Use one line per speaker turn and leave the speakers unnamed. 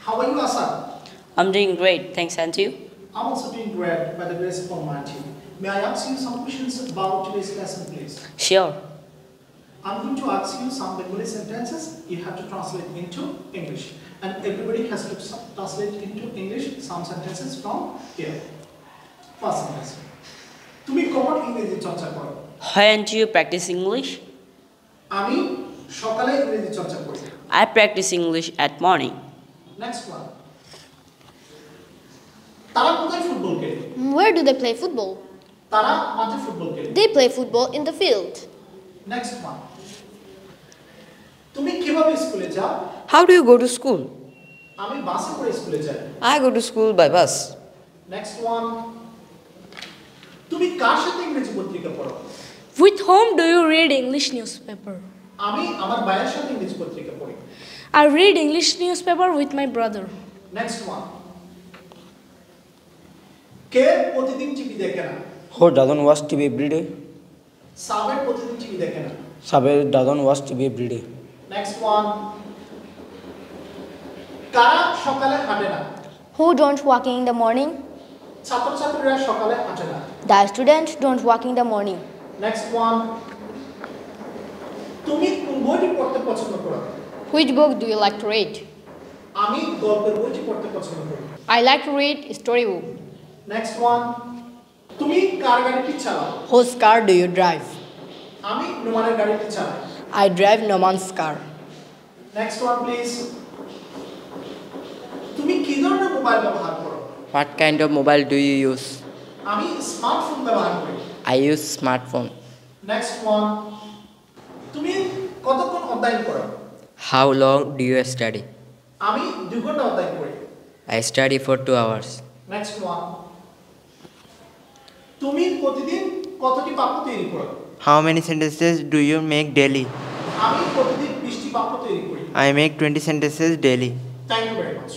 How are you, Asad?
I'm doing great, thanks, and you?
I'm also doing great by the grace of Almighty. May I ask you some questions about today's lesson, please?
Sure.
I'm going to ask you some Bengali sentences. You have to translate into English. And everybody has to translate into English some sentences from here. First sentence. তুমি কখন ইংরেজি চর্চা করো?
When do you practice English?
আমি সকালে ইংরেজি চর্চা করি।
I practice English at morning.
Next one. তারা কোথায় ফুটবল খেলে?
Where do they play football?
তারা মাঠে ফুটবল খেলে।
They play football in the field.
Next one. তুমি কিভাবে স্কুলে যাও?
How do you go to school?
আমি বাসে করে স্কুলে যাই।
I go to school by bus.
Next one. তুমি কার সাথে ইংরেজি পত্রিকা পড়ো?
With whom do you read English newspaper?
আমি আমার ভাইয়ের সাথে ইংরেজি পত্রিকা পড়ি।
I read English newspaper with my brother.
Next one. কে প্রতিদিন টিভি দেখে না?
Who doesn't watch TV every day?
সাবের প্রতিদিন টিভি দেখে না।
Saber doesn't watch TV every day.
Next one. কারা সকালে হাঁটে না?
Who don't walking in the morning?
ছাত্রছাত্রীরা সকালে হাঁটে না।
The students don't walk in the morning.
Next one. তুমি কোন বইটি পড়তে পছন্দ করো?
Which book do you like to read?
আমি গল্পের বইটি পড়তে পছন্দ করি।
I like to read story book.
Next one. তুমি কার গাড়িটি চালাও?
Whose car do you drive?
আমি নোমানের গাড়িটি চালাই।
I drive Noman's car.
Next one please. তুমি কি ধরনের মোবাইল ব্যবহার করো?
What kind of mobile do you use?
আমি স্মার্টফোন ব্যবহার করি।
I use smartphone.
Next one. তুমি কতক্ষণ অধ্যয়ন করো?
How long do you study?
আমি 2 ঘন্টা অধ্যয়ন করি।
I study for 2 hours.
Next one. তুমি প্রতিদিন কতটি বাক্য তৈরি করো?
How many sentences do you make daily?
আমি প্রতিদিন 20টি বাক্য তৈরি করি।
I make 20 sentences daily.
Thank you very much.